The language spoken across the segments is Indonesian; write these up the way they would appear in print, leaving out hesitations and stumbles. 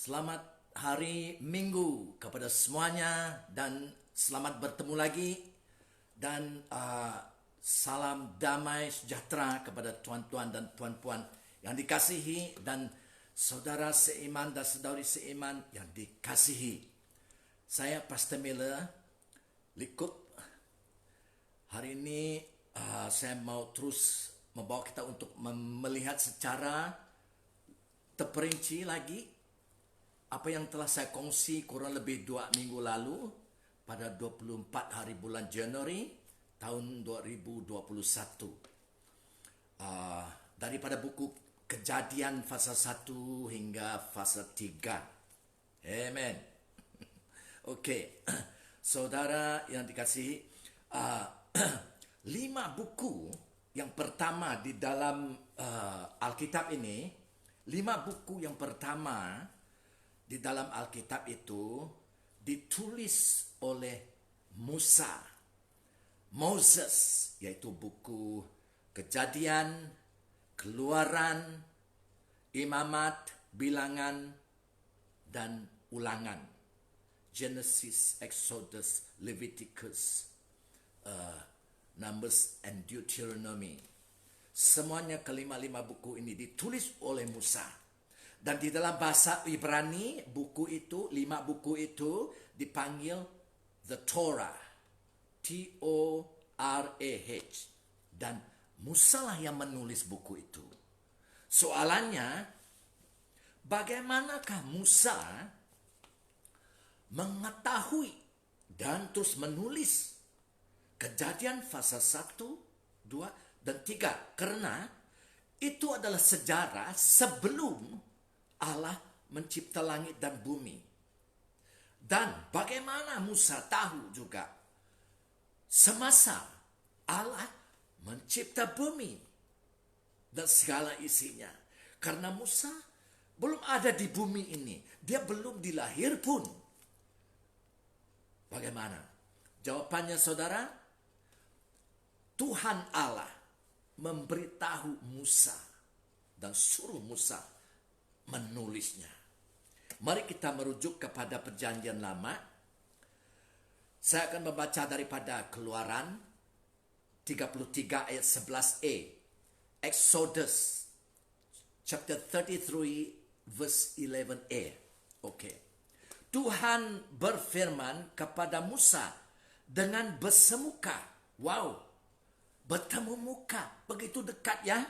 Selamat hari Minggu kepada semuanya dan selamat bertemu lagi dan salam damai sejahtera kepada tuan-tuan dan puan-puan yang dikasihi dan saudara seiman dan saudari seiman yang dikasihi. Saya Pastor Miller Likup. Hari ini saya mau terus membawa kita untuk melihat secara terperinci lagi apa yang telah saya kongsi kurang lebih 2 minggu lalu pada 24 hari bulan Januari tahun 2021. Daripada buku Kejadian pasal 1 hingga pasal 3. Amen. Okey. Saudara yang dikasihi, 5 buku yang pertama di dalam Alkitab ini, 5 buku yang pertama di dalam Alkitab itu ditulis oleh Moses, yaitu buku Kejadian, Keluaran, Imamat, Bilangan, dan Ulangan. Genesis, Exodus, Leviticus, Numbers, and Deuteronomy. Semuanya kelima-lima buku ini ditulis oleh Musa. Dan di dalam bahasa Ibrani, buku itu, 5 buku itu dipanggil The Torah. T-O-R-A-H. Dan Musa lah yang menulis buku itu. Soalannya, bagaimanakah Musa mengetahui dan terus menulis Kejadian pasal 1, 2, dan 3? Karena itu adalah sejarah sebelum Allah mencipta langit dan bumi. Dan bagaimana Musa tahu juga semasa Allah mencipta bumi dan segala isinya. Karena Musa belum ada di bumi ini. Dia belum dilahir pun. Bagaimana? Jawabannya saudara, Tuhan Allah memberitahu Musa dan suruh Musa menulisnya. Mari kita merujuk kepada Perjanjian Lama. Saya akan membaca daripada Keluaran 33 ayat 11a. Exodus chapter 33 verse 11a. Okey. Tuhan berfirman kepada Musa dengan bersemuka. Wow. Bertemu muka. Begitu dekat ya.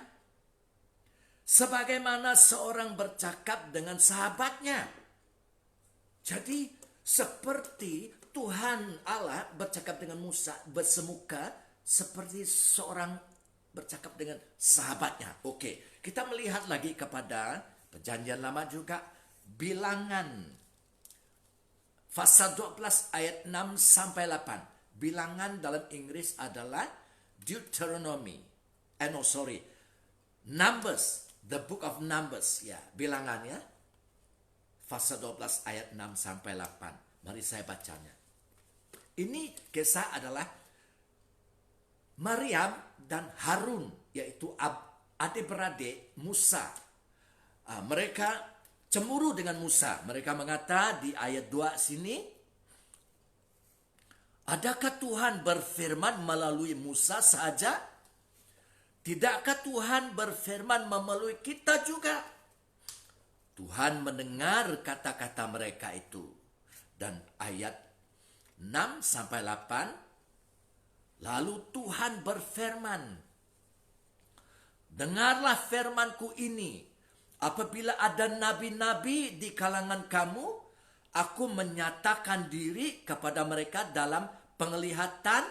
Sebagaimana seorang bercakap dengan sahabatnya. Jadi seperti Tuhan Allah bercakap dengan Musa bersemuka seperti seorang bercakap dengan sahabatnya. Okey, kita melihat lagi kepada Perjanjian Lama juga. Bilangan pasal 12 ayat 6 sampai 8. Bilangan dalam Inggris adalah Deuteronomy. Numbers. The book of Numbers, ya, bilangannya. Pasal 12 ayat 6 sampai 8. Mari saya bacanya. Ini kisah adalah Maryam dan Harun, yaitu adik-beradik Musa. Mereka cemburu dengan Musa. Mereka mengata di ayat 2 sini, adakah Tuhan berfirman melalui Musa saja? Tidakkah Tuhan berfirman melalui kita juga? Tuhan mendengar kata-kata mereka itu. Dan ayat 6 sampai 8. Lalu Tuhan berfirman, dengarlah firmanku ini. Apabila ada nabi-nabi di kalangan kamu, aku menyatakan diri kepada mereka dalam penglihatan.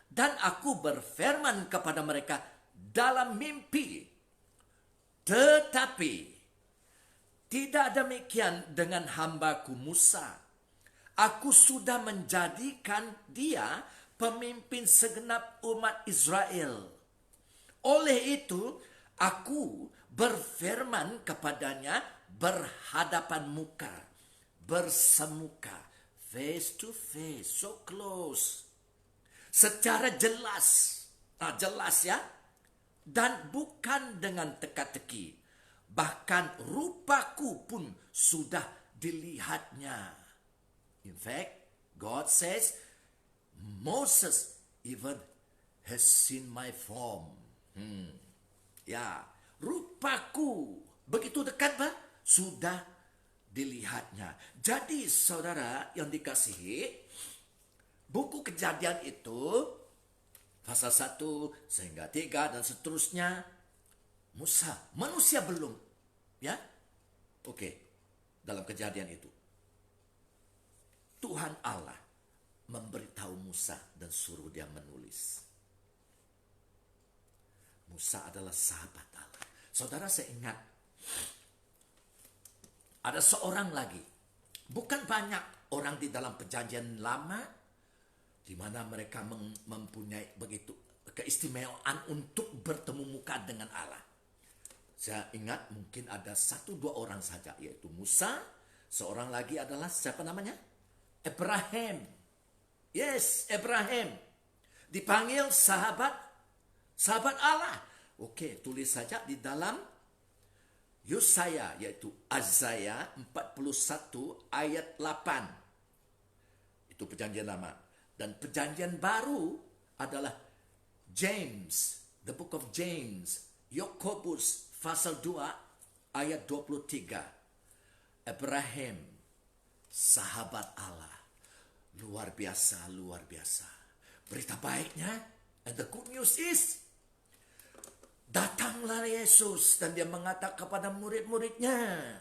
Dan aku berfirman kepada mereka dalam mimpi. Tetapi tidak demikian dengan hambaku Musa. Aku sudah menjadikan dia pemimpin segenap umat Israel. Oleh itu, aku berfirman kepadanya berhadapan muka, bersemuka, face to face, so close. Secara jelas, jelas ya, dan bukan dengan teka-teki. Bahkan rupaku pun sudah dilihatnya. In fact, God says, Moses even has seen my form. Ya, rupaku begitu dekat, sudah dilihatnya. Jadi saudara yang dikasihi, buku Kejadian itu pasal 1 sehingga 3 dan seterusnya, Musa, manusia belum, ya. Oke, dalam Kejadian itu Tuhan Allah memberitahu Musa dan suruh dia menulis. Musa adalah sahabat Allah. Saudara, saya ingat ada seorang lagi. Bukan banyak orang di dalam Perjanjian Lama di mana mereka mempunyai begitu keistimewaan untuk bertemu muka dengan Allah. Saya ingat mungkin ada 1-2 orang saja, yaitu Musa. Seorang lagi adalah siapa namanya? Abraham. Yes, Abraham. Dipanggil sahabat Allah. Oke, tulis saja di dalam Yesaya, yaitu Azaya 41 ayat 8. Itu Perjanjian Lama. Dan Perjanjian Baru adalah James, the book of James, Yakobus pasal 2 ayat 23. Abraham, sahabat Allah. Luar biasa, luar biasa. Berita baiknya, and the good news is, datanglah Yesus dan dia mengatakan kepada murid-muridnya,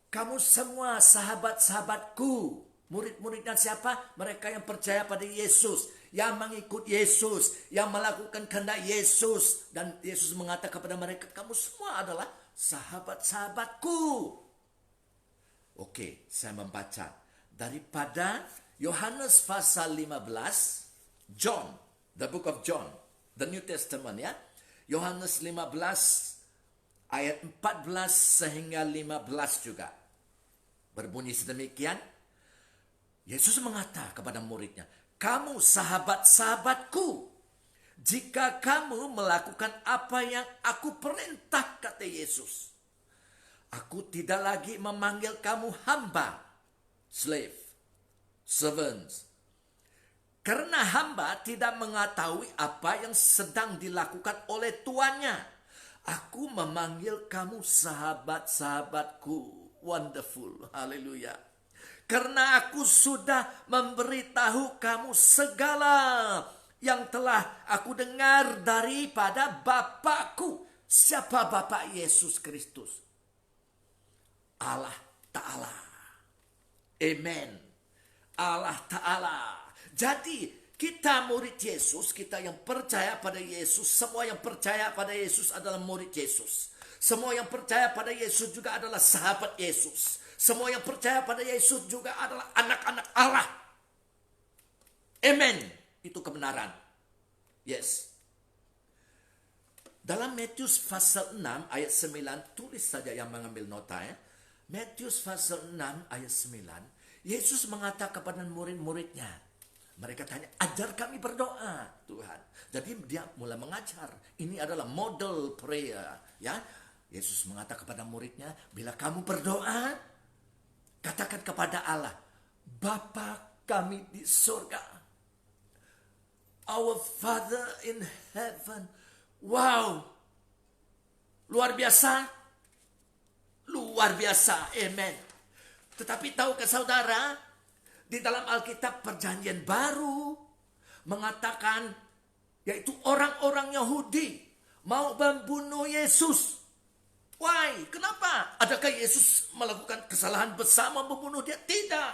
kamu semua sahabat-sahabatku. Murid-muridnya siapa? Mereka yang percaya pada Yesus, yang mengikut Yesus, yang melakukan kehendak Yesus. Dan Yesus mengatakan kepada mereka, kamu semua adalah sahabat-sahabatku. Oke, saya membaca daripada Yohanes pasal 15, John, the book of John, the New Testament, ya. Yohanes 15 ayat 14 sehingga 15 juga. Berbunyi sedemikian. Yesus mengatakan kepada muridnya, kamu sahabat-sahabatku jika kamu melakukan apa yang aku perintah, kata Yesus. Aku tidak lagi memanggil kamu hamba, slave, servants. Karena hamba tidak mengetahui apa yang sedang dilakukan oleh tuannya. Aku memanggil kamu sahabat-sahabatku. Wonderful. Haleluya. Karena aku sudah memberitahu kamu segala yang telah aku dengar daripada Bapakku. Siapa Bapak? Yesus Kristus. Allah Ta'ala. Amen. Allah Ta'ala. Jadi kita murid Yesus, kita yang percaya pada Yesus, semua yang percaya pada Yesus adalah murid Yesus. Semua yang percaya pada Yesus juga adalah sahabat Yesus. Semua yang percaya pada Yesus juga adalah anak-anak Allah. Amen. Itu kebenaran. Yes. Dalam Matius pasal 6 ayat 9, tulis saja yang mengambil nota, ya. Matius pasal 6 ayat 9, Yesus mengatakan kepada murid-muridnya, mereka tanya, ajar kami berdoa, Tuhan. Jadi dia mulai mengajar. Ini adalah model prayer, ya. Yesus mengatakan kepada muridnya, bila kamu berdoa, katakan kepada Allah, Bapa kami di surga, our Father in heaven. Wow, luar biasa, luar biasa, amen. Tetapi tahukah saudara, di dalam Alkitab Perjanjian Baru mengatakan, yaitu orang-orang Yahudi mau membunuh Yesus. Why? Kenapa? Adakah Yesus melakukan kesalahan besar membunuh dia? Tidak.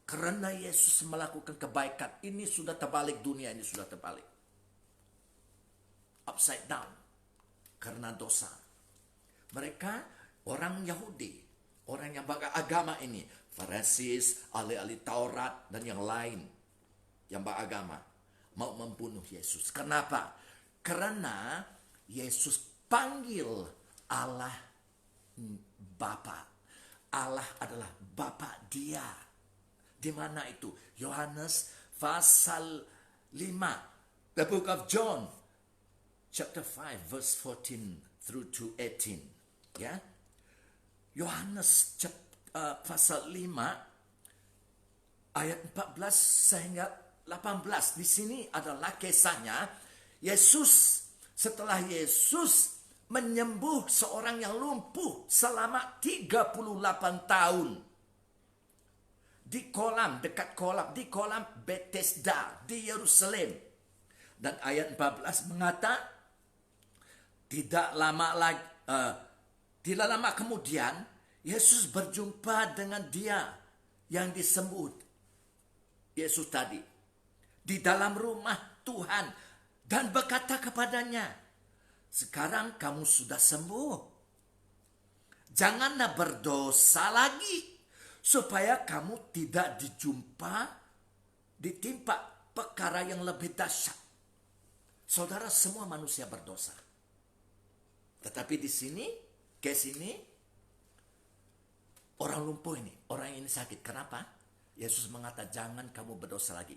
Karena Yesus melakukan kebaikan. Ini sudah terbalik, dunia ini sudah terbalik. Upside down. Karena dosa. Mereka orang Yahudi, orang yang beragama ini, Farisis, ahli-ahli Taurat, dan yang lain yang beragama, mau membunuh Yesus. Kenapa? Karena Yesus panggil Allah Bapa. Allah adalah Bapa dia. Di mana itu? Yohanes pasal 5. The book of John, chapter 5, verse 14 through to 18. Ya. Yohanes pasal 5 ayat 14 sehingga 18. Di sini adalah kisahnya setelah Yesus menyembuh seorang yang lumpuh selama 38 tahun. Di kolam Bethesda di Yerusalem. Dan ayat 14 mengata, tidak lama kemudian Yesus berjumpa dengan dia yang disembuh Yesus tadi di dalam rumah Tuhan dan berkata kepadanya, sekarang kamu sudah sembuh. Janganlah berdosa lagi supaya kamu tidak ditimpa perkara yang lebih dahsyat. Saudara, semua manusia berdosa. Tetapi di sini, case ini, orang lumpuh ini, orang ini sakit. Kenapa? Yesus mengatakan jangan kamu berdosa lagi.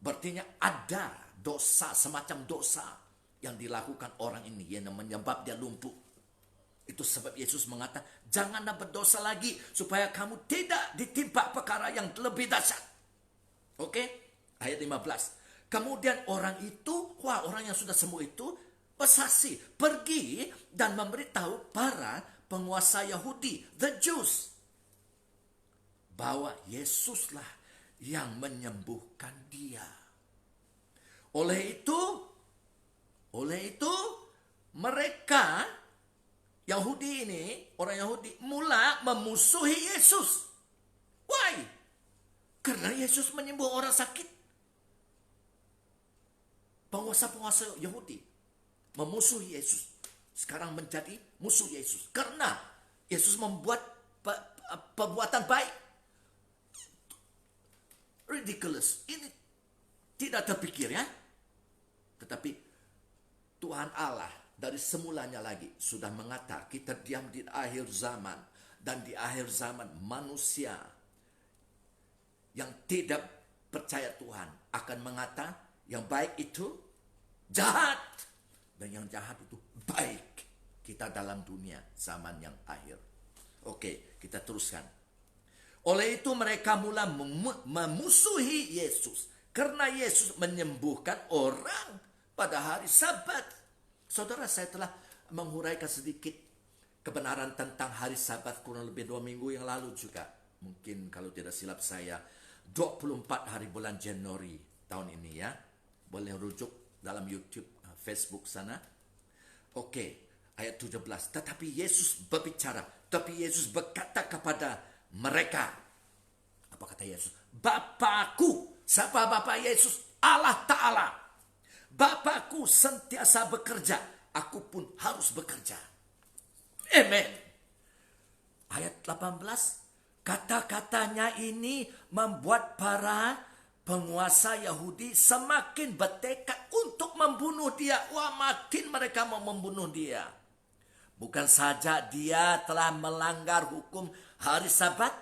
Berarti ada dosa, semacam dosa yang dilakukan orang ini yang menyebab dia lumpuh. Itu sebab Yesus mengatakan janganlah berdosa lagi supaya kamu tidak ditimpa perkara yang lebih dahsyat. Oke? Ayat 15. Kemudian orang yang sudah sembuh itu bersaksi, pergi dan memberitahu para penguasa Yahudi, the Jews, bahwa Yesuslah yang menyembuhkan dia. Oleh itu mereka Yahudi ini, orang Yahudi mula memusuhi Yesus. Why? Karena Yesus menyembuh orang sakit. Penguasa-penguasa Yahudi memusuhi Yesus. Sekarang menjadi musuh Yesus. Karena Yesus membuat perbuatan baik. Ridiculous. Ini tidak terpikir ya. Tetapi Tuhan Allah dari semulanya lagi sudah mengatakan kita diam di akhir zaman. Dan di akhir zaman manusia yang tidak percaya Tuhan akan mengatakan yang baik itu jahat dan yang jahat itu baik. Kita dalam dunia zaman yang akhir. Oke, kita teruskan. Oleh itu mereka mula memusuhi Yesus karena Yesus menyembuhkan orang pada hari Sabat. Saudara, saya telah menguraikan sedikit kebenaran tentang hari Sabat kurang lebih 2 minggu yang lalu juga. Mungkin kalau tidak silap saya 24 hari bulan Januari tahun ini ya. Boleh rujuk dalam YouTube, Facebook sana. Oke, ayat 17. Tetapi Yesus berkata kepada mereka. Apa kata Yesus? Bapakku. Siapa Bapak Yesus? Allah Ta'ala. Bapakku sentiasa bekerja. Aku pun harus bekerja. Amen. Ayat 18. Kata-katanya ini membuat para penguasa Yahudi semakin bertekad untuk membunuh dia. Wah, makin mereka mau membunuh dia. Bukan saja dia telah melanggar hukum hari Sabat,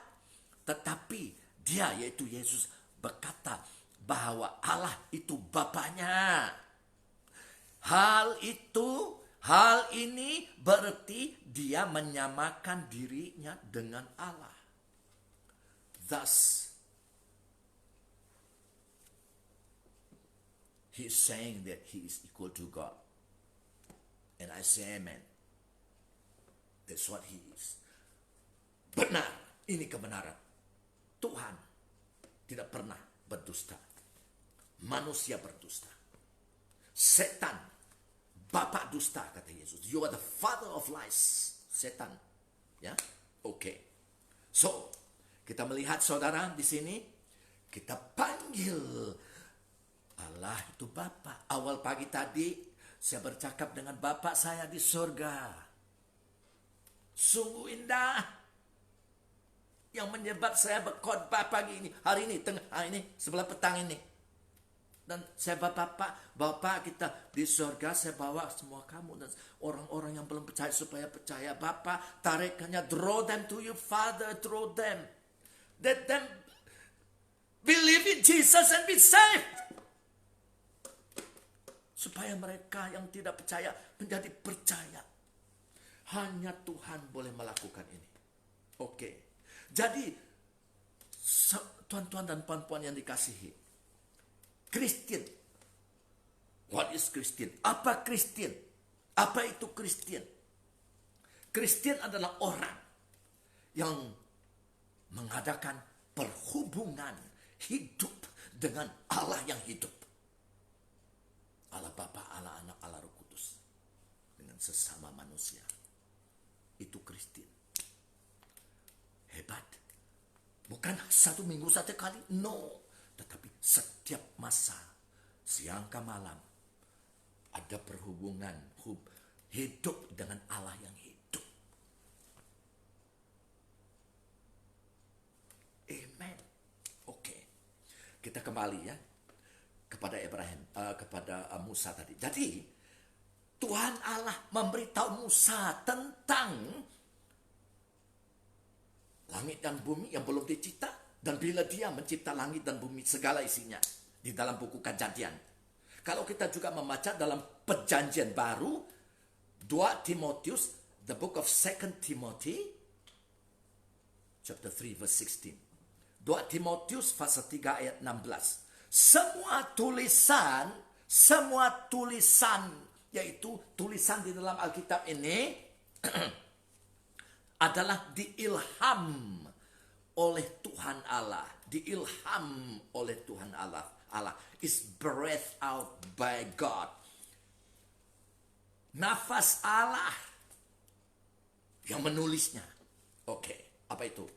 tetapi dia, yaitu Yesus, berkata bahwa Allah itu Bapaknya. Hal ini berarti dia menyamakan dirinya dengan Allah. Thus, He's saying that he is equal to God. And I say amen. That's what he is. Benar. Ini kebenaran. Tuhan tidak pernah berdusta. Manusia berdusta. Setan, bapak dusta, kata Yesus. You are the father of lies. Setan. Ya, oke. So, kita melihat saudara di sini. Kita panggil Allah itu Bapa. Awal pagi tadi saya bercakap dengan Bapak saya di surga. Sungguh indah. Yang menyebab saya berkhotbah pagi ini, hari ini, sebelah petang ini. Dan saya Bapak kita di surga, saya bawa semua kamu dan orang-orang yang belum percaya supaya percaya. Bapak tariknya, draw them to you, Father, draw them. Let them believe in Jesus and be saved. Supaya mereka yang tidak percaya menjadi percaya. Hanya Tuhan boleh melakukan ini. Oke. Jadi tuan-tuan dan puan-puan yang dikasihi, Kristen. What is Kristen? Apa Kristen? Apa itu Kristen? Kristen adalah orang yang mengadakan perhubungan hidup dengan Allah yang hidup. Allah Bapa, Allah Anak, Allah Roh Kudus. Dengan sesama manusia. Itu Kristen. Hebat. Bukan satu minggu satu kali. No. Tetapi setiap masa. Siang ke malam. Ada perhubungan. Hidup dengan Allah yang hidup. Amen. Oke. Kita kembali ya. Kepada Ibrahim. Kepada Musa tadi. Jadi. Tuhan Allah memberitahu Musa tentang langit dan bumi yang belum dicipta. Dan bila dia mencipta langit dan bumi segala isinya. Di dalam buku Kejadian. Kalau kita juga membaca dalam perjanjian baru. 2 Timotius. The book of 2 Timothy. Chapter 3 verse 16. 2 Timotius pasal 3 ayat 16. Semua tulisan. Yaitu tulisan di dalam Alkitab ini. Adalah diilham oleh Tuhan Allah. Diilham oleh Tuhan Allah. Allah is breathed out by God. Nafas Allah yang menulisnya. Oke, apa itu?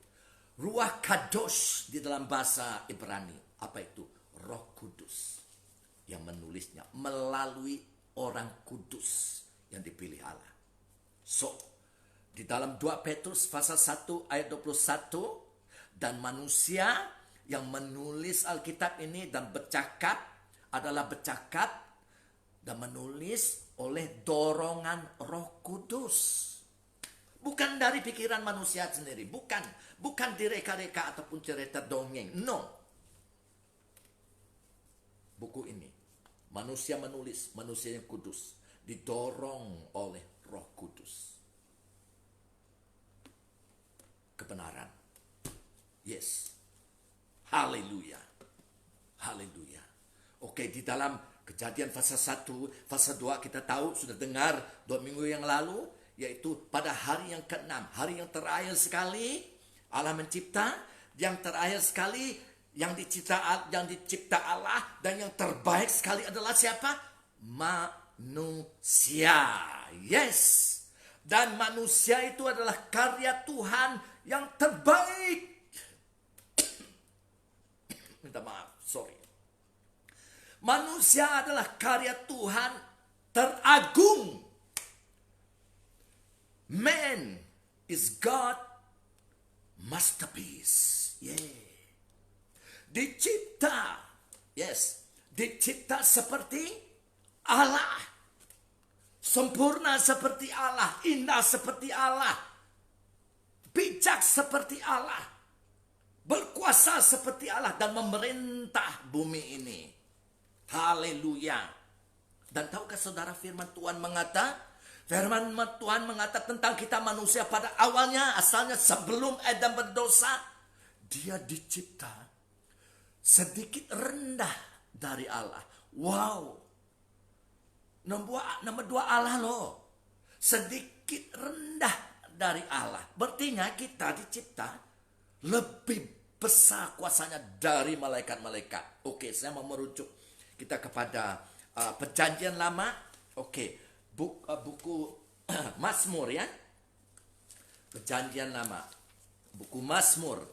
Ruach Kadosh di dalam bahasa Ibrani. Apa itu? Roh Kudus yang menulisnya melalui orang kudus yang dipilih Allah. So, di dalam 2 Petrus pasal 1 ayat 21, dan manusia yang menulis Alkitab ini dan bercakap adalah bercakap dan menulis oleh dorongan Roh Kudus. Bukan dari pikiran manusia sendiri, bukan direka-reka ataupun cerita dongeng. No. Buku ini manusia menulis, manusia yang kudus, didorong oleh Roh Kudus. Kebenaran. Yes. Haleluya. Haleluya. Oke, di dalam Kejadian pasal 1, pasal 2 kita tahu, sudah dengar 2 minggu yang lalu, yaitu pada hari yang ke-6, hari yang terakhir sekali Allah mencipta, yang terakhir sekali yang dicipta Allah, dan yang terbaik sekali adalah siapa? Manusia. Yes. Dan manusia itu adalah karya Tuhan yang terbaik. Minta maaf, sorry. Manusia adalah karya Tuhan teragung. Man is God masterpiece. Yeah. Dicipta. Yes. Dicipta seperti Allah. Sempurna seperti Allah. Indah seperti Allah. Bijak seperti Allah. Berkuasa seperti Allah. Dan memerintah bumi ini. Haleluya. Dan tahukah saudara, firman Tuhan mengata? Firman Tuhan mengata tentang kita manusia pada awalnya, asalnya sebelum Adam berdosa, dia dicipta sedikit rendah dari Allah. Wow. Nomor 2 Allah loh. Sedikit rendah dari Allah. Berartinya kita dicipta lebih besar kuasanya dari malaikat-malaikat. Oke, saya mau merujuk kita kepada perjanjian lama. Oke, buku Mazmur ya. Perjanjian lama. Buku Mazmur.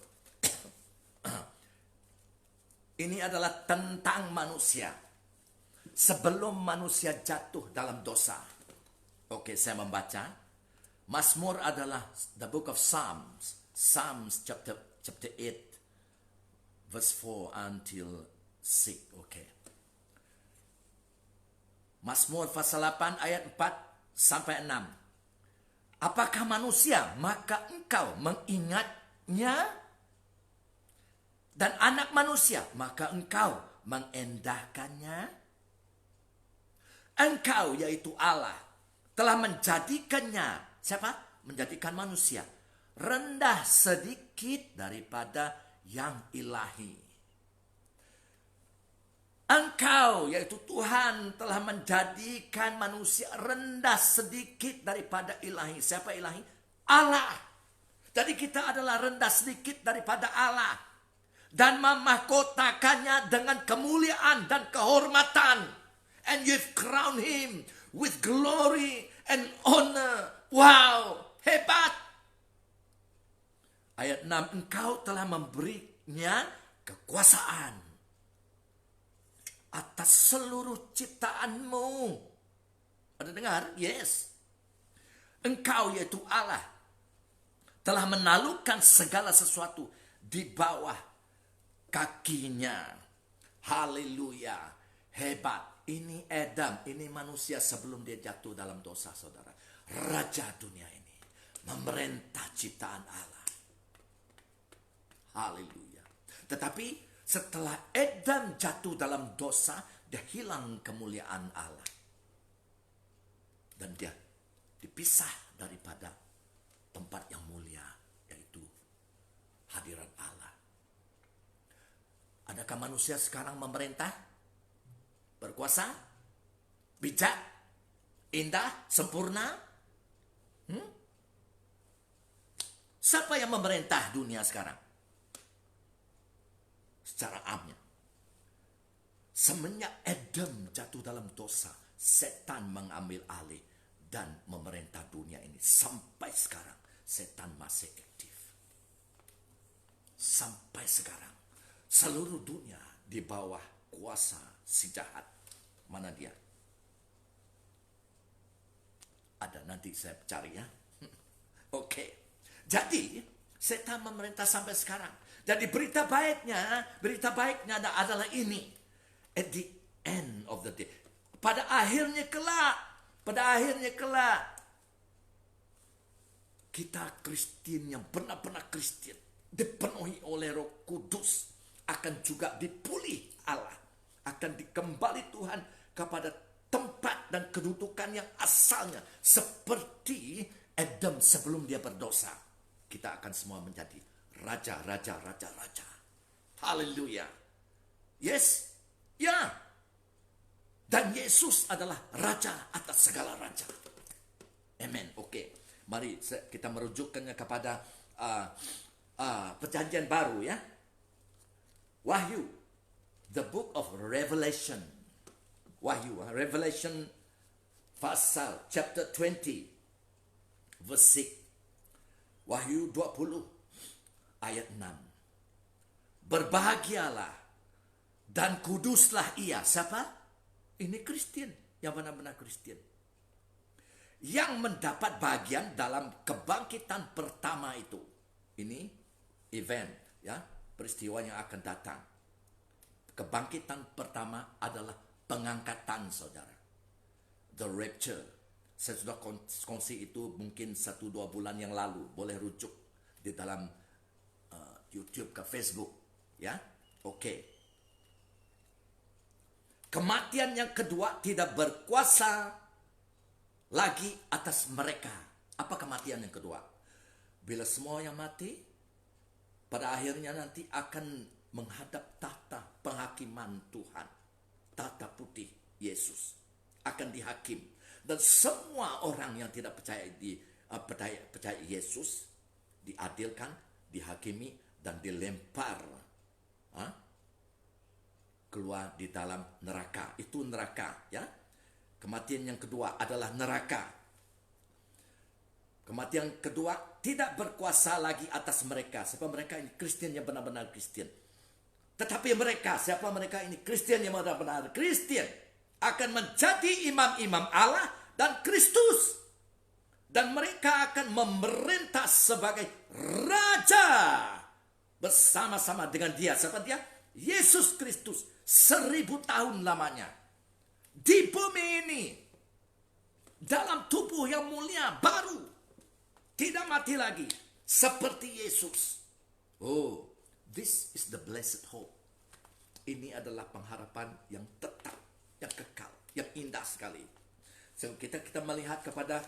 Ini adalah tentang manusia. Sebelum manusia jatuh dalam dosa. Oke, saya membaca. Mazmur adalah the book of Psalms. Psalms chapter 8 verse 4 until 6. Oke. Mazmur pasal 8 ayat 4 sampai 6. Apakah manusia, maka engkau mengingatnya, dan anak manusia, maka engkau mengendahkannya. Engkau, yaitu Allah, telah menjadikannya. Siapa? Menjadikan manusia rendah sedikit daripada yang ilahi. Engkau, yaitu Tuhan, telah menjadikan manusia rendah sedikit daripada ilahi. Siapa ilahi? Allah. Jadi kita adalah rendah sedikit daripada Allah. Dan memahkotakannya dengan kemuliaan dan kehormatan. And you've crowned him with glory and honor. Wow, hebat. Ayat 6, engkau telah memberinya kekuasaan atas seluruh ciptaanmu. Ada dengar? Yes. Engkau yaitu Allah telah menaklukkan segala sesuatu di bawah kakinya. Haleluya. Hebat. Ini Adam, ini manusia sebelum dia jatuh dalam dosa, saudara. Raja dunia ini. Memerintah ciptaan Allah. Haleluya. Tetapi setelah Adam jatuh dalam dosa, dia hilang kemuliaan Allah. Dan dia dipisah daripada tempat yang mulia, yaitu hadirat Allah. Adakah manusia sekarang memerintah? Berkuasa? Bijak? Indah? Sempurna? Siapa yang memerintah dunia sekarang? Secara amnya. Semenjak Adam jatuh dalam dosa, setan mengambil alih dan memerintah dunia ini. Sampai sekarang, setan masih aktif. Sampai sekarang, seluruh dunia di bawah kuasa si jahat. Mana dia? Ada, nanti saya cari ya. Oke. Jadi, setan memerintah sampai sekarang. Jadi berita baiknya adalah ini. At the end of the day. Pada akhirnya kelak. Kita Kristen yang benar-benar Kristen. Dipenuhi oleh Roh Kudus. Akan juga dipulih Allah. Akan dikembali Tuhan kepada tempat dan kedudukan yang asalnya. Seperti Adam sebelum dia berdosa. Kita akan semua menjadi raja. Haleluya. Yes. Ya. Dan Yesus adalah raja atas segala raja. Amen. Oke. Mari kita merujukkannya kepada perjanjian baru ya. Wahyu. The book of Revelation. Wahyu. Revelation pasal chapter 20. Verse 6. Wahyu 20 ayat 6. Berbahagialah dan kuduslah ia. Siapa? Ini Kristen, yang benar-benar Kristen. Yang mendapat bagian dalam kebangkitan pertama itu. Ini event, ya, peristiwa yang akan datang. Kebangkitan pertama adalah pengangkatan, saudara. The rapture. Saya sudah kongsi itu mungkin 1-2 bulan yang lalu. Boleh rujuk di dalam YouTube ke Facebook. Ya, oke. Kematian yang kedua tidak berkuasa lagi atas mereka. Apa kematian yang kedua? Bila semua yang mati, pada akhirnya nanti akan menghadap tahta penghakiman Tuhan. Tahta putih Yesus akan dihakim. Dan semua orang yang tidak percaya Yesus diadilkan, dihakimi, dan dilempar keluar di dalam neraka. Itu neraka, ya. Kematian yang kedua adalah neraka. Kematian kedua tidak berkuasa lagi atas mereka. Siapa mereka ini? Kristen yang benar-benar Kristen. Tetapi mereka, siapa mereka ini? Kristen yang benar-benar Kristen akan menjadi imam-imam Allah dan Kristus. Dan mereka akan memerintah sebagai raja bersama-sama dengan dia. Siapa dia? Yesus Kristus. 1000 tahun lamanya. Di bumi ini. Dalam tubuh yang mulia baru. Tidak mati lagi. Seperti Yesus. Oh, this is the blessed hope. Ini adalah pengharapan yang tetap, yang kekal, yang indah sekali. So, kita melihat kepada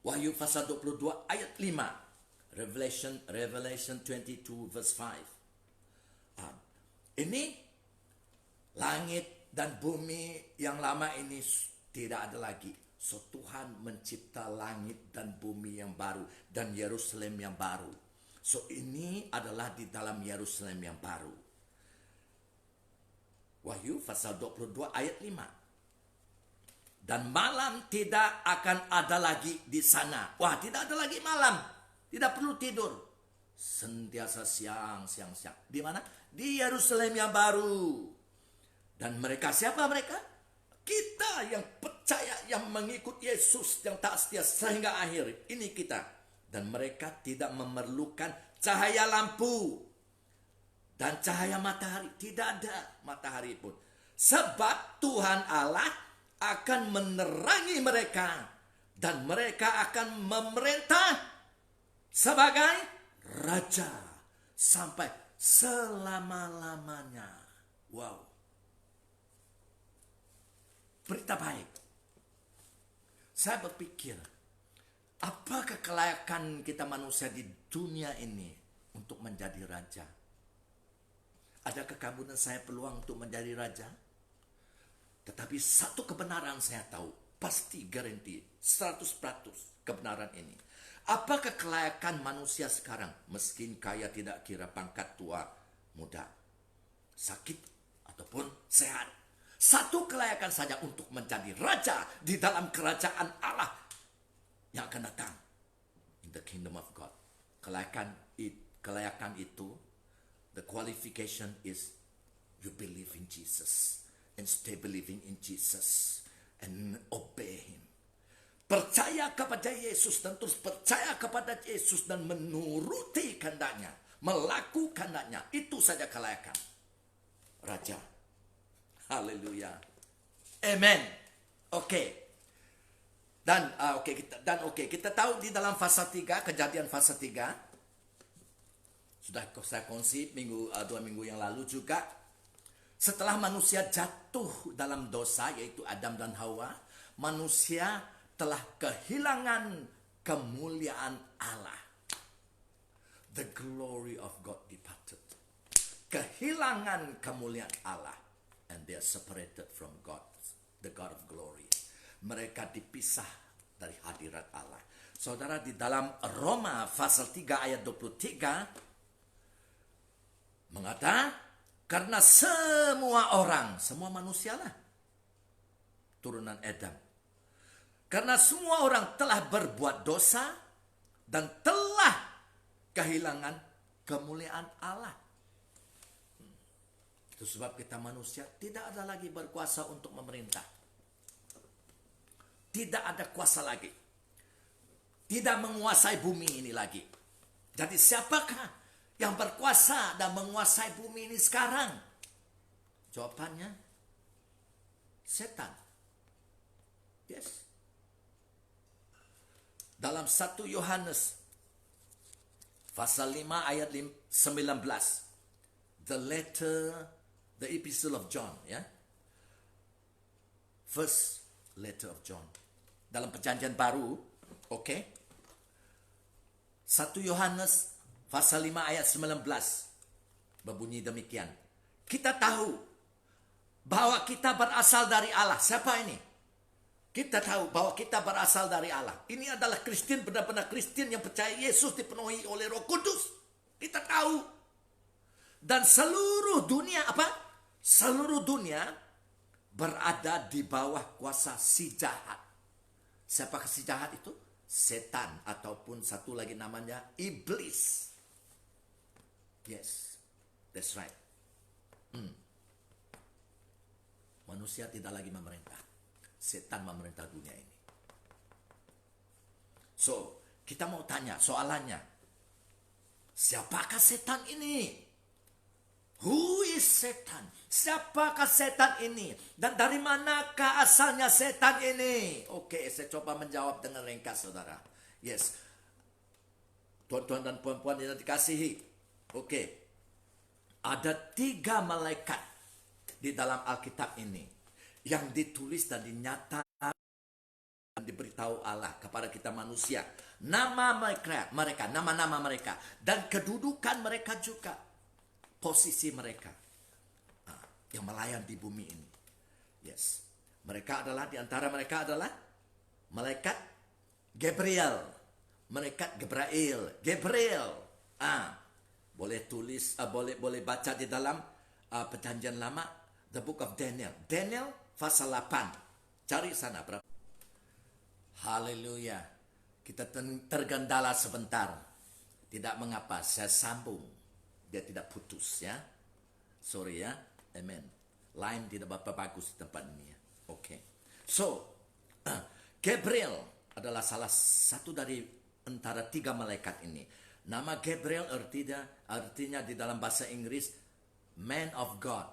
Wahyu pasal 22 ayat 5. Revelation 22 verse 5. Ini langit dan bumi yang lama ini tidak ada lagi. So Tuhan mencipta langit dan bumi yang baru dan Yerusalem yang baru. So ini adalah di dalam Yerusalem yang baru. Wahyu pasal 22 ayat 5. Dan malam tidak akan ada lagi di sana. Wah, tidak ada lagi malam. Tidak perlu tidur. Sentiasa siang. Di mana? Di Yerusalem yang baru. Dan mereka, siapa mereka? Kita yang percaya, yang mengikut Yesus, yang tak setia sehingga akhir. Ini kita. Dan mereka tidak memerlukan cahaya lampu dan cahaya matahari. Tidak ada matahari pun. Sebab Tuhan Allah akan menerangi mereka dan mereka akan memerintah sebagai raja sampai selama-lamanya. Wow. Berita baik. Saya berpikir, apakah kelayakan kita manusia di dunia ini untuk menjadi raja? Adakah kamu dan saya peluang untuk menjadi raja? Tetapi satu kebenaran saya tahu, pasti garanti 100% kebenaran ini. Apakah kelayakan manusia sekarang, miskin, kaya, tidak kira pangkat, tua, muda, sakit ataupun sehat? Satu kelayakan saja untuk menjadi raja di dalam kerajaan Allah yang akan datang. In the kingdom of God. Kelayakan itu, the qualification is you believe in Jesus. And stay believing in Jesus and obey Him. Percaya kepada Yesus dan terus percaya kepada Yesus dan menuruti kehendaknya, melakukan kehendaknya. Itu saja kelayakan raja. Haleluya. Amen. Oke. Dan kita tahu di dalam fasa 3, Kejadian fasa 3 sudah saya kongsi 2 minggu yang lalu juga. Setelah manusia jatuh dalam dosa, yaitu Adam dan Hawa, manusia telah kehilangan kemuliaan Allah. The glory of God departed. Kehilangan kemuliaan Allah. And they are separated from God, the God of glory. Mereka dipisah dari hadirat Allah. Saudara, di dalam Roma pasal 3 ayat 23 mengatakan, karena semua orang, semua manusia lah, turunan Adam. Karena semua orang telah berbuat dosa dan telah kehilangan kemuliaan Allah. Itu sebab kita manusia tidak ada lagi berkuasa untuk memerintah. Tidak ada kuasa lagi. Tidak menguasai bumi ini lagi. Jadi siapakah yang berkuasa dan menguasai bumi ini sekarang? Jawabannya, setan. Yes. Dalam 1 Yohanes pasal 5 ayat 19. The epistle of John, ya. First letter of John. Dalam perjanjian baru, oke. 1 Yohanes pasal 5 ayat 19 berbunyi demikian. Kita tahu bahwa kita berasal dari Allah. Siapa ini? Kita tahu bahwa kita berasal dari Allah. Ini adalah Kristen, benar-benar Kristen yang percaya Yesus dipenuhi oleh Roh Kudus. Kita tahu. Dan seluruh dunia Seluruh dunia berada di bawah kuasa si jahat. Siapa si jahat itu? Setan, ataupun satu lagi namanya iblis. Yes, that's right. Manusia tidak lagi memerintah. Setan memerintah dunia ini. So, kita mau tanya soalannya. Siapakah setan ini? Who is Satan? Siapakah setan ini? Dan dari manakah asalnya setan ini? Oke, saya coba menjawab dengan ringkas, saudara. Yes. Tuan-tuan dan puan-puan yang dikasihi. Oke. Ada 3 malaikat di dalam Alkitab ini yang ditulis dan dinyatakan diberitahu Allah kepada kita manusia. Nama-nama mereka. Dan kedudukan mereka juga. Posisi mereka. Yang melayan di bumi ini. Yes. Mereka adalah, di antara mereka adalah malaikat Gabriel. Malaikat Gabriel. Boleh tulis, boleh baca di dalam Perjanjian Lama, The Book of Daniel. Daniel pasal 8. Cari sana berapa. Haleluya. Kita tergendala sebentar. Tidak mengapa, saya sambung. Dia tidak putus ya. Sorry ya. Amen. Line tidak bagus di tempat ini ya. Oke. So, Gabriel adalah salah satu dari antara 3 malaikat ini. Nama Gabriel artinya di dalam bahasa Inggris man of God,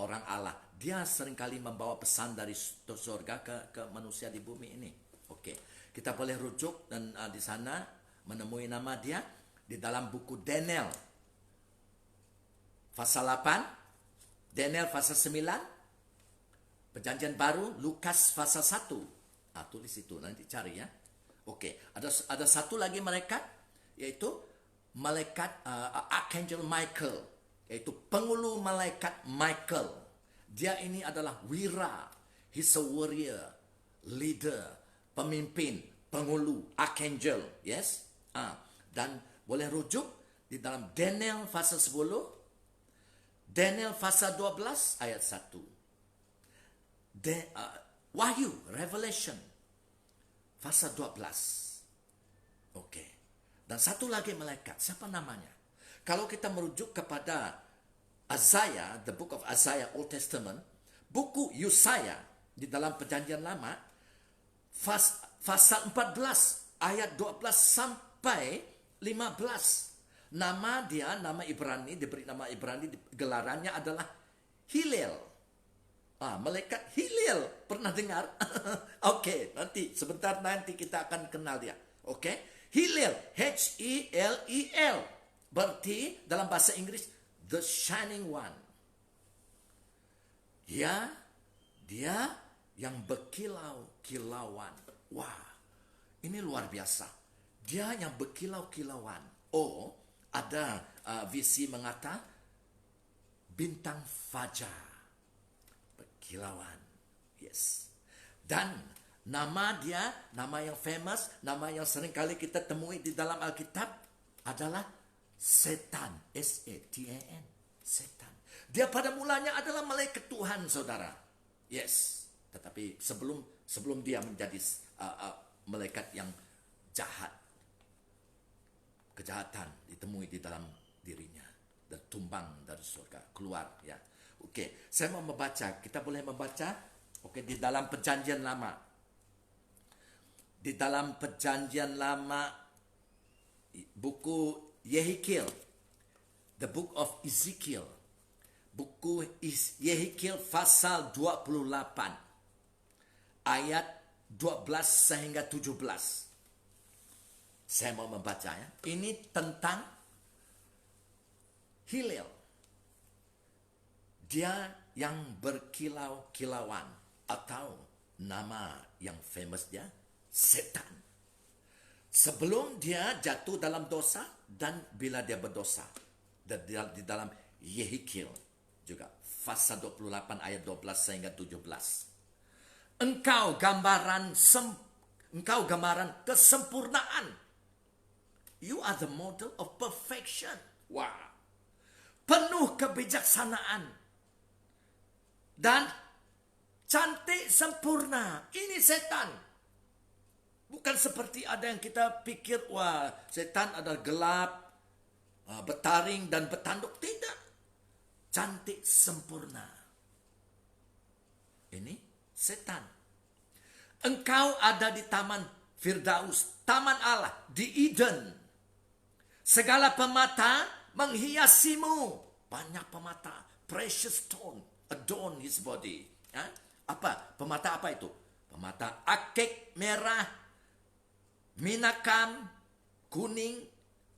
orang Allah. Dia seringkali membawa pesan dari surga ke manusia di bumi ini. Oke, kita boleh rujuk dan di sana menemui nama dia di dalam buku Daniel pasal 8, Daniel pasal 9, Perjanjian Baru, Lukas pasal 1. Tulis itu, nanti cari ya. Oke, ada satu lagi malaikat, yaitu malaikat Archangel Michael, yaitu pengulu malaikat Michael. Dia ini adalah wira, he's a warrior, leader, pemimpin, pengulu, archangel, yes. Dan boleh rujuk di dalam Daniel pasal 10, Daniel pasal 12 ayat 1. Wahyu, Revelation pasal 12. Oke. Dan satu lagi malaikat, siapa namanya? Kalau kita merujuk kepada Isaiah, the book of Isaiah, Old Testament, buku Yesaya di dalam Perjanjian Lama, pasal 14 ayat 12 sampai 15. Nama dia, nama Ibrani, diberi nama Ibrani, gelarannya adalah Hillel. Malaikat Hillel, pernah dengar? Oke, sebentar nanti kita akan kenal dia. Oke, Hillel, H-E-L-E-L, berarti dalam bahasa Inggris the shining one. Dia yang berkilau-kilauan. Wah, ini luar biasa. Dia yang berkilau-kilauan. Ada visi mengata bintang fajar. Berkilauan. Yes. Dan nama dia, nama yang famous, nama yang sering kali kita temui di dalam Alkitab adalah Setan. S-E-T-A-N. Setan. Dia pada mulanya adalah malaikat Tuhan, saudara. Yes. Tetapi sebelum dia menjadi malaikat yang jahat, kejahatan ditemui di dalam dirinya dan tumbang dari surga, keluar ya. Oke, saya mau membaca. Kita boleh membaca di dalam Perjanjian Lama. Di dalam Perjanjian Lama, buku Yehikiel, the book of Ezekiel, buku Yehikiel pasal 28 ayat 12 sehingga 17. Saya mau membaca ya. Ini tentang Hillel. Dia yang berkilau-kilauan, atau nama yang famous dia Setan. Sebelum dia jatuh dalam dosa dan bila dia berdosa. Di dalam Yehikiel juga pasal 28 ayat 12 sehingga 17. Engkau gambaran kesempurnaan. You are the model of perfection. Wow. Penuh kebijaksanaan. Dan cantik sempurna. Ini setan. Bukan seperti ada yang kita pikir, wah setan adalah gelap, bertaring dan bertanduk. Tidak. Cantik sempurna. Ini setan. Engkau ada di taman Firdaus, taman Allah, di Eden. Segala permata menghiasimu. Banyak permata. Precious stone adorn his body. Permata apa itu? Permata akik merah, minakam, kuning,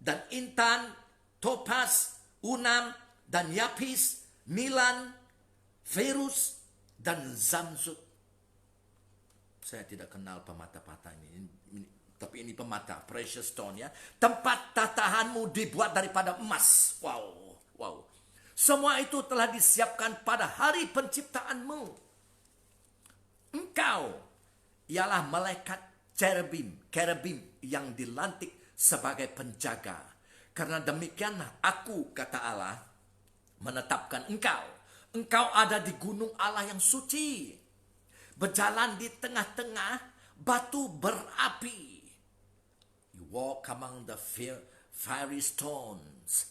dan intan, topaz, unam, dan yapis, milan, ferus, dan zamzut. Saya tidak kenal pematah-patah tapi ini pematah, precious stone ya. Tempat tatahanmu dibuat daripada emas. Wow, wow. Semua itu telah disiapkan pada hari penciptaanmu. Engkau ialah malaikat cherubim yang dilantik sebagai penjaga. Karena demikian aku, kata Allah, menetapkan engkau. Engkau ada di gunung Allah yang suci. Berjalan di tengah-tengah batu berapi. You walk among the fiery stones.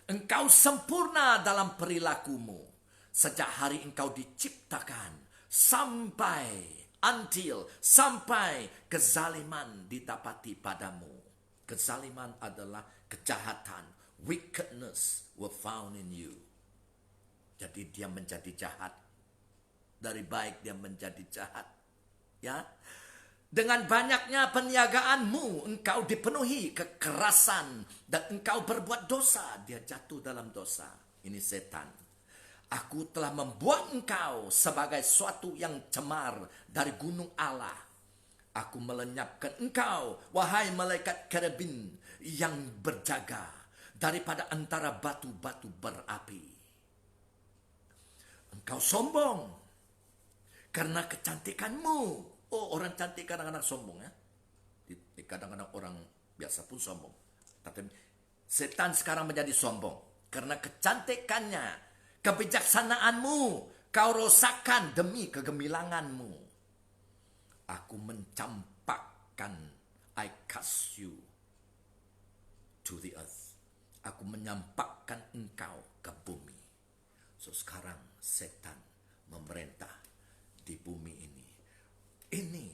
Engkau sempurna dalam perilakumu. Sejak hari engkau diciptakan. Sampai kezaliman didapati padamu. Kezaliman adalah kejahatan. Wickedness were found in you. Jadi dia menjadi jahat. Dari baik dia menjadi jahat. Ya. Dengan banyaknya perniagaanmu, engkau dipenuhi kekerasan dan engkau berbuat dosa. Dia jatuh dalam dosa. Ini setan. Aku telah membuat engkau sebagai suatu yang cemar dari gunung Allah. Aku melenyapkan engkau, wahai malaikat cherubim yang berjaga daripada antara batu-batu berapi. Engkau sombong karena kecantikanmu. Oh, orang cantik kadang-kadang sombong ya. Kadang-kadang orang biasa pun sombong. Tapi setan sekarang menjadi sombong karena kecantikannya, kebijaksanaanmu kau rosakkan demi kegemilanganmu. Aku mencampakkan, I cast you to the earth. Aku menyampakkan engkau ke bumi. So sekarang setan memerintah di bumi ini. Ini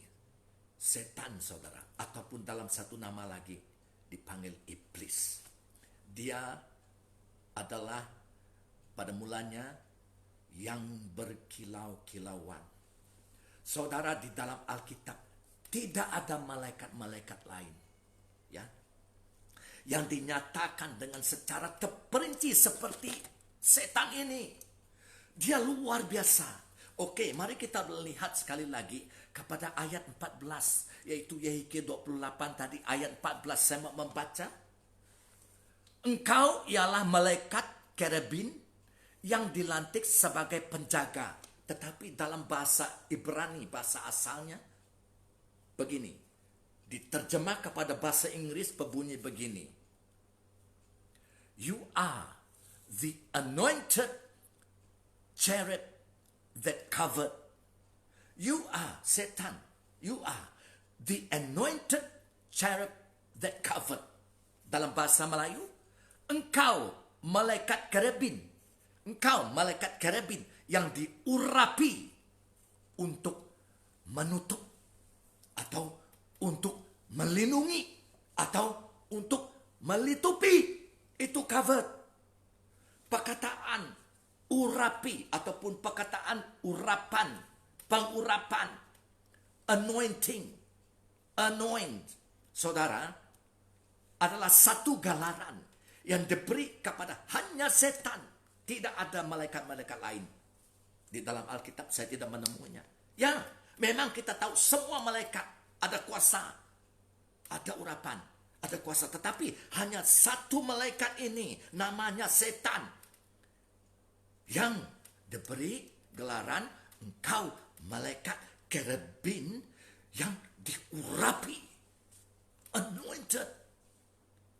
setan, saudara, ataupun dalam satu nama lagi dipanggil iblis. Dia adalah pada mulanya yang berkilau-kilauan. Saudara, di dalam Alkitab tidak ada malaikat-malaikat lain, ya, yang dinyatakan dengan secara terperinci seperti setan ini. Dia luar biasa. Oke, mari kita melihat sekali lagi kepada ayat 14, yaitu Yehezkiel 28 tadi, ayat 14 saya mau membaca. Engkau ialah malaikat cherubim yang dilantik sebagai penjaga. Tetapi dalam bahasa Ibrani, bahasa asalnya, begini. Diterjemah kepada bahasa Inggris berbunyi begini. You are the anointed cherub that covered. You are, setan, you are the anointed cherub that covered. Dalam bahasa Melayu, engkau malaikat cherubim. Engkau malaikat cherubim yang diurapi untuk menutup atau untuk melindungi atau untuk melitupi. Itu covered. Perkataan urapi ataupun perkataan urapan, pengurapan, anointing, anoint, saudara, adalah satu galaran yang diberi kepada hanya setan. Tidak ada malaikat-malaikat lain. Di dalam Alkitab saya tidak menemuinya. Ya, memang kita tahu semua malaikat ada kuasa, ada urapan, ada kuasa. Tetapi hanya satu malaikat ini namanya setan, yang diberi gelaran engkau malaikat cherubim yang diurapi, anointed.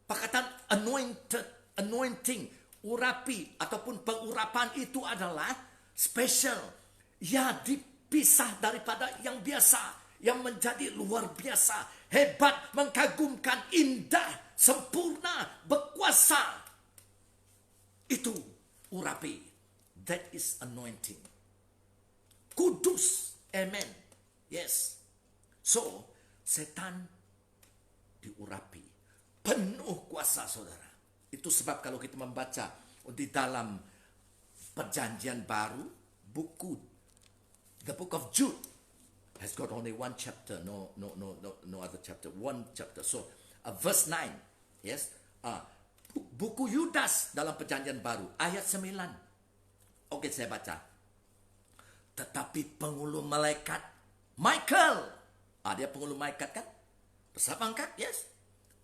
Perkataan anointed, anointing, urapi ataupun pengurapan itu adalah special. Ya, dipisah daripada yang biasa, yang menjadi luar biasa, hebat, mengagumkan, indah, sempurna, berkuasa. Itu urapi. That is anointing. Kudus. Amen. Yes. So, setan diurapi. Penuh kuasa, saudara. Itu sebab kalau kita membaca di dalam Perjanjian Baru, the book of Jude has got only one chapter, no other chapter, one chapter. So, verse 9, yes, buku Yudas dalam Perjanjian Baru, ayat 9. Oke, saya baca. Tetapi penghulu malaikat Michael. Dia pengulu malaikat kan? Bersabangkat, yes.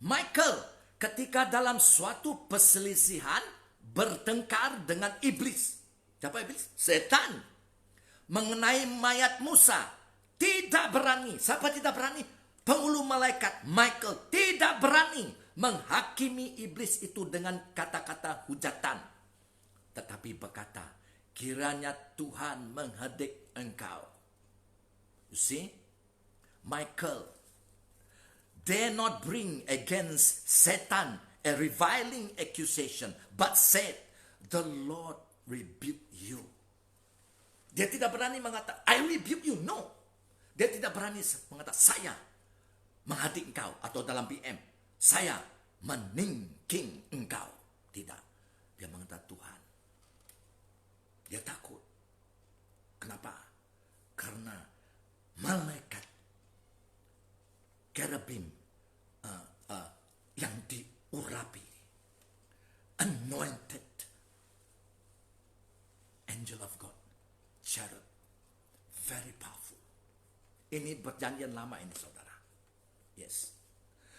Michael ketika dalam suatu perselisihan bertengkar dengan iblis. Siapa iblis? Setan. Mengenai mayat Musa. Tidak berani. Siapa tidak berani? Pengulu malaikat Michael tidak berani menghakimi iblis itu dengan kata-kata hujatan. Tetapi berkata, kiranya Tuhan menghadik engkau. You see? Michael dare not bring against Satan a reviling accusation, but said, the Lord rebuke you. Dia tidak berani mengatakan, I rebuke you. No. Dia tidak berani mengatakan, saya menghadik engkau. Atau dalam PM, saya meningking engkau. Tidak. Dia mengatakan Tuhan. Dia takut. Kenapa? Karena malaikat cherubim yang diurapi, anointed angel of God, cherub, very powerful. Ini perjanjian lama ini, saudara. Yes.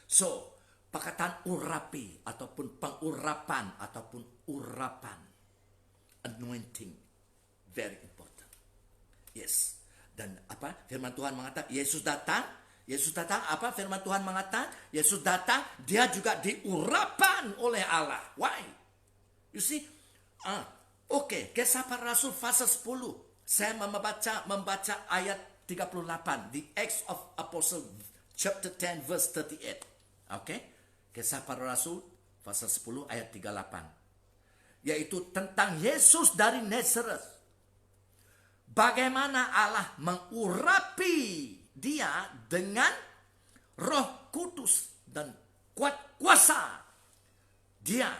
So, perkataan urapi ataupun pengurapan ataupun urapan, anointing, very important. Yes. Dan apa? Firman Tuhan mengatakan Yesus datang. Yesus datang apa? Firman Tuhan mengatakan Yesus datang, dia juga diurapan oleh Allah. Why? You see? Oke, Kisah Para Rasul pasal 10. Saya membaca ayat 38. The Acts of Apostle chapter 10 verse 38. Oke? Kisah Para Rasul pasal 10 ayat 38. Yaitu tentang Yesus dari Nazareth. Bagaimana Allah mengurapi dia dengan Roh Kudus dan kuasa. Dia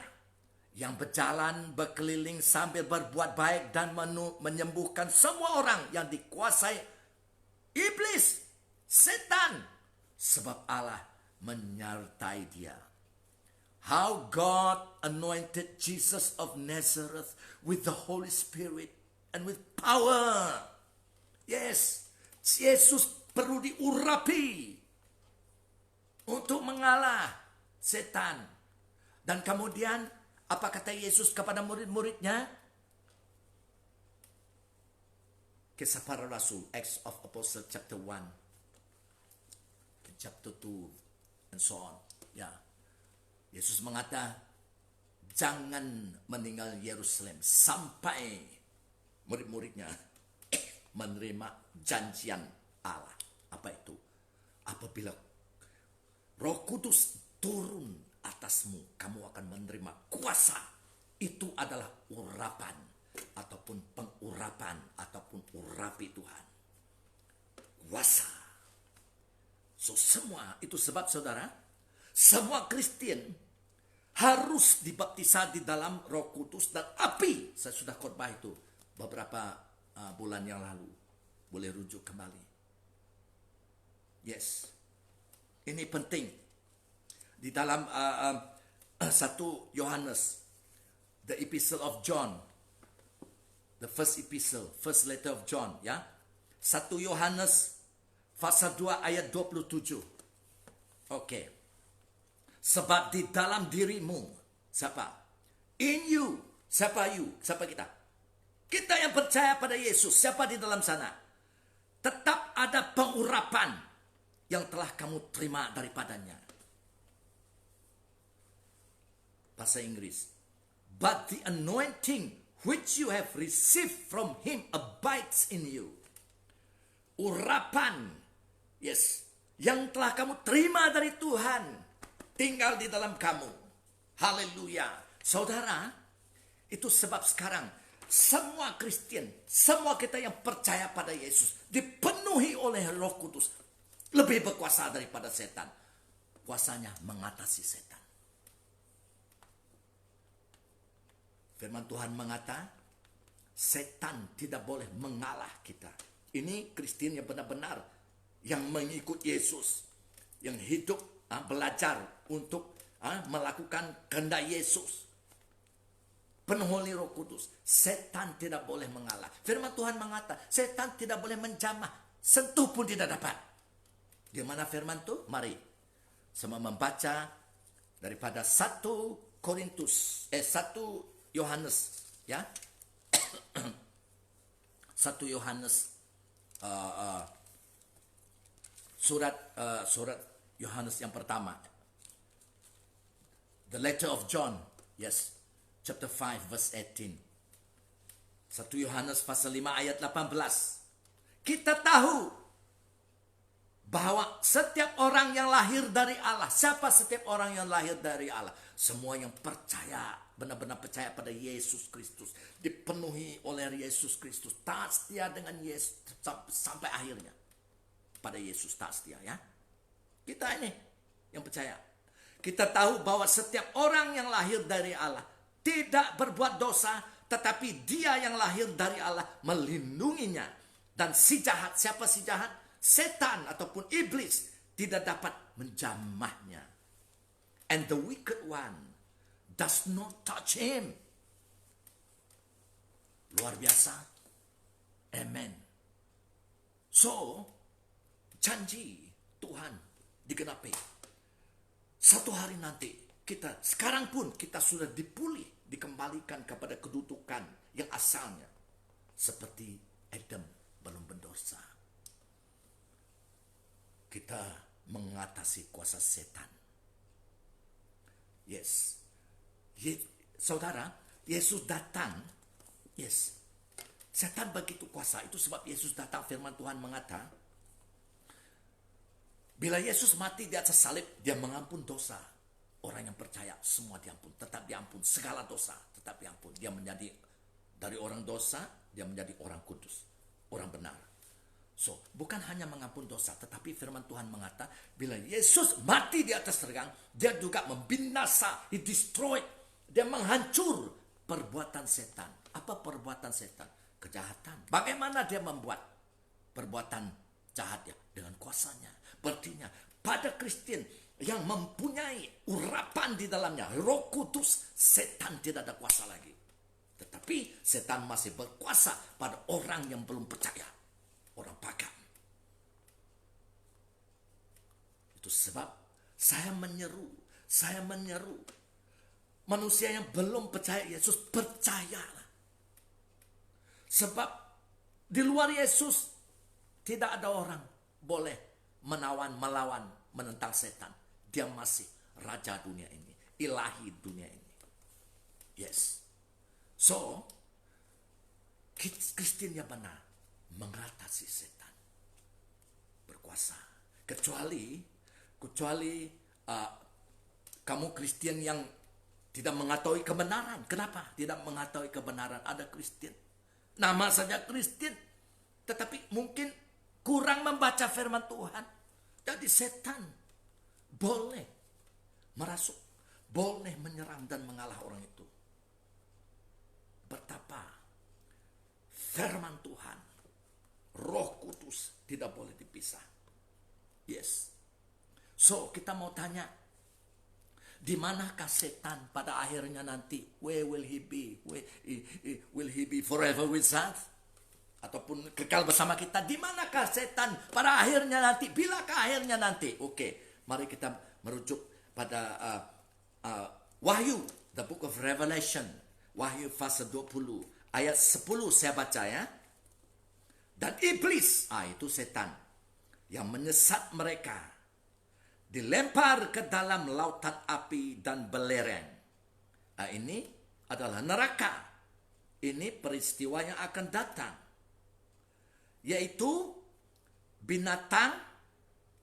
yang berjalan berkeliling sambil berbuat baik dan menyembuhkan semua orang yang dikuasai iblis, setan, sebab Allah menyertai dia. How God anointed Jesus of Nazareth with the Holy Spirit and with power. Yes, Yesus perlu diurapi untuk mengalah setan. Dan kemudian apa kata Yesus kepada murid-muridnya? Kisah Para Rasul, Acts of Apostle chapter 1, chapter 2, and so on. Ya, Yesus mengatakan, jangan meninggal Yerusalem sampai murid-muridnya menerima janjian Allah. Apa itu? Apabila Roh Kudus turun atasmu, kamu akan menerima kuasa. Itu adalah urapan ataupun pengurapan ataupun urapi Tuhan. Kuasa. So semua itu sebab saudara, semua Kristen harus dibaptisa di dalam Roh Kudus dan api. Saya sudah khotbah itu beberapa bulan yang lalu. Boleh rujuk kembali. Yes. Ini penting. Di dalam 1 Yohanes, the epistle of John, the first epistle, first letter of John, ya. 1 Yohanes pasal 2 ayat 27. Oke. Sebab di dalam dirimu, siapa? In you. Siapa you? Siapa kita? Kita yang percaya pada Yesus. Siapa di dalam sana? Tetap ada pengurapan yang telah kamu terima daripadanya. Bahasa Inggris. But the anointing which you have received from him abides in you. Urapan. Yes. Yang telah kamu terima dari Tuhan. Tinggal di dalam kamu. Haleluya. Saudara, itu sebab sekarang semua Kristen, semua kita yang percaya pada Yesus dipenuhi oleh Roh Kudus. Lebih berkuasa daripada setan. Kuasanya mengatasi setan. Firman Tuhan mengatakan, setan tidak boleh mengalah kita. Ini Kristen yang benar-benar, yang mengikut Yesus, yang hidup, belajar untuk melakukan kehendak Yesus. Penuh oleh Roh Kudus. Setan tidak boleh mengalah. Firman Tuhan mengatakan, setan tidak boleh menjamah sentuh pun tidak dapat. Di mana firman itu? Mari sama membaca daripada 1 Yohanes, ya. 1 Yohanes, surat Yohanes yang pertama. The letter of John, yes, chapter 5 verse 18. 1 Yohanes pasal 5 ayat 18. Kita tahu bahwa setiap orang yang lahir dari Allah, siapa setiap orang yang lahir dari Allah? Semua yang percaya, benar-benar percaya pada Yesus Kristus, dipenuhi oleh Yesus Kristus, taat setia dengan Yesus sampai akhirnya. Pada Yesus taat setia, ya. Kita ini yang percaya. Kita tahu bahwa setiap orang yang lahir dari Allah tidak berbuat dosa, tetapi dia yang lahir dari Allah melindunginya. Dan si jahat, siapa si jahat? Setan ataupun iblis tidak dapat menjamahnya. And the wicked one does not touch him. Luar biasa. Amen. So, janji Tuhan digenapi. Satu hari nanti sekarang pun kita sudah dikembalikan kepada kedudukan yang asalnya. Seperti Adam belum berdosa. Kita mengatasi kuasa setan. Yes. Saudara, Yesus datang. Yes. Setan begitu kuasa. Itu sebab Yesus datang, firman Tuhan mengatakan, bila Yesus mati di atas salib, dia mengampun dosa. Orang yang percaya semua diampun, tetap diampun. Segala dosa tetap diampun. Dia menjadi dari orang dosa, dia menjadi orang kudus, orang benar. So, bukan hanya mengampun dosa, tetapi firman Tuhan mengatakan, bila Yesus mati di atas tergang, dia juga membinasa, he destroyed, dia menghancur perbuatan setan. Apa perbuatan setan? Kejahatan. Bagaimana dia membuat perbuatan jahatnya? Dengan kuasanya. Berartinya pada Kristen yang mempunyai urapan di dalamnya, Roh Kudus, setan tidak ada kuasa lagi. Tetapi setan masih berkuasa pada orang yang belum percaya, orang pagan. Itu sebab saya menyeru manusia yang belum percaya Yesus, percayalah. Sebab di luar Yesus tidak ada orang boleh melawan, menentang setan. Dia masih raja dunia ini, ilahi dunia ini. Yes. So, Kristen yang benar mengatasi setan, berkuasa. Kecuali kamu Kristen yang tidak mengetahui kebenaran. Kenapa tidak mengetahui kebenaran? Ada Kristen, nama saja Kristen, tetapi mungkin kurang membaca firman Tuhan. Jadi setan boleh merasuk, boleh menyerang dan mengalah orang itu. Betapa firman Tuhan, Roh Kudus tidak boleh dipisah. Yes. So, kita mau tanya, di manakah setan pada akhirnya nanti? Where will he be? Will he be forever with us? Ataupun kekal bersama kita? Di manakah setan pada akhirnya nanti? Bilakah akhirnya nanti? Oke, mari kita merujuk pada Wahyu, the book of Revelation. Wahyu pasal 20 ayat 10 saya baca, ya. Dan iblis, itu setan yang menyesat mereka, dilempar ke dalam lautan api dan belerang. Ini adalah neraka. Ini peristiwa yang akan datang, yaitu binatang,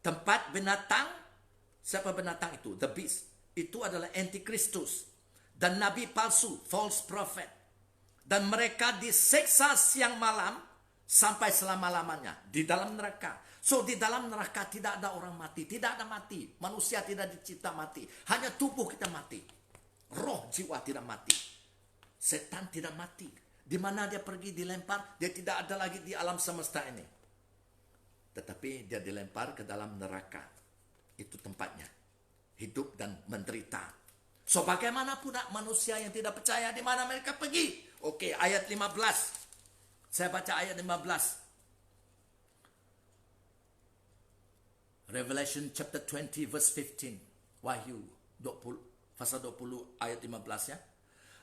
tempat binatang. Siapa binatang itu? The beast. Itu adalah antikristus dan nabi palsu, false prophet. Dan mereka diseksa siang malam sampai selama-lamanya di dalam neraka. So, di dalam neraka tidak ada orang mati, tidak ada mati. Manusia tidak dicipta mati, hanya tubuh kita mati. Roh jiwa tidak mati. Setan tidak mati. Di mana dia pergi dilempar, dia tidak ada lagi di alam semesta ini. Tetapi dia dilempar ke dalam neraka. Itu tempatnya. Hidup dan menderita. So, bagaimanapun manusia yang tidak percaya, di mana mereka pergi? Oke, ayat 15. Saya baca ayat 15. Revelation chapter 20 verse 15. Wahyu 20 pasal 20 ayat 15 ya.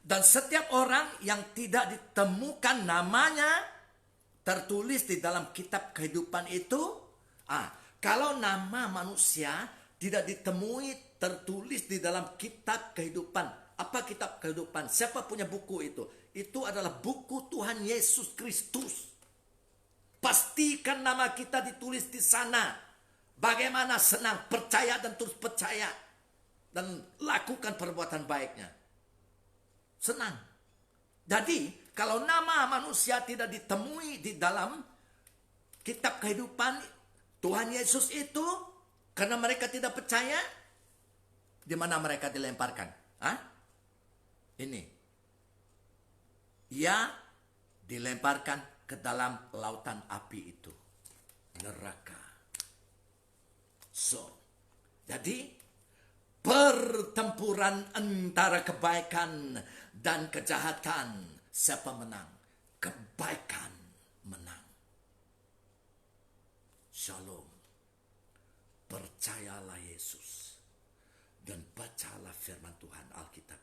Dan setiap orang yang tidak ditemukan namanya tertulis di dalam kitab kehidupan itu, kalau nama manusia tidak ditemui tertulis di dalam kitab kehidupan. Apa kitab kehidupan? Siapa punya buku itu? Itu adalah buku Tuhan Yesus Kristus. Pastikan nama kita ditulis di sana. Bagaimana senang, percaya dan terus percaya. Dan lakukan perbuatan baiknya. Senang. Jadi, kalau nama manusia tidak ditemui di dalam kitab kehidupan Tuhan Yesus itu, karena mereka tidak percaya, di mana mereka dilemparkan? Ini. Ia dilemparkan ke dalam lautan api itu. Neraka. Jadi, pertempuran antara kebaikan dan kejahatan. Siapa menang? Kebaikan menang. Shalom. Percayalah Yesus. Dan bacalah firman Tuhan Alkitab.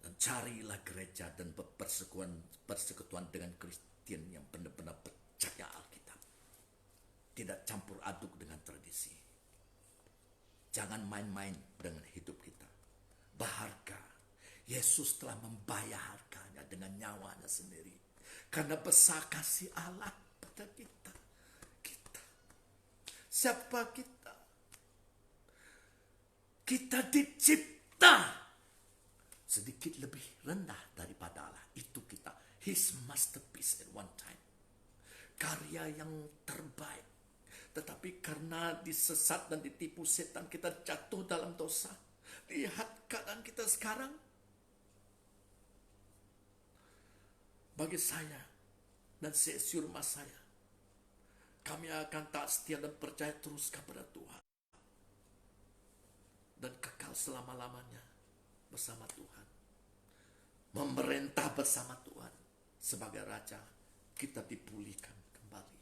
Dan carilah gereja dan persekutuan dengan Kristen yang benar-benar percaya Alkitab. Tidak campur aduk dengan tradisi. Jangan main-main dengan hidup kita. Berharga. Yesus telah membayar harganya dengan nyawanya sendiri. Karena besar kasih Allah pada kita. Siapa kita? Kita dicipta sedikit lebih rendah daripada Allah. Itu kita. His masterpiece at one time. Karya yang terbaik. Tetapi karena disesat dan ditipu setan, kita jatuh dalam dosa. Lihat keadaan kita sekarang. Bagi saya dan seisi rumah saya, kami akan taat setia dan percaya terus kepada Tuhan. Dan kekal selama-lamanya bersama Tuhan. Memerintah bersama Tuhan. Sebagai Raja, kita dipulihkan kembali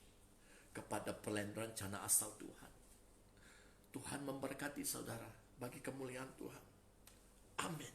kepada plan rencana asal Tuhan. Tuhan memberkati saudara bagi kemuliaan Tuhan. Amin.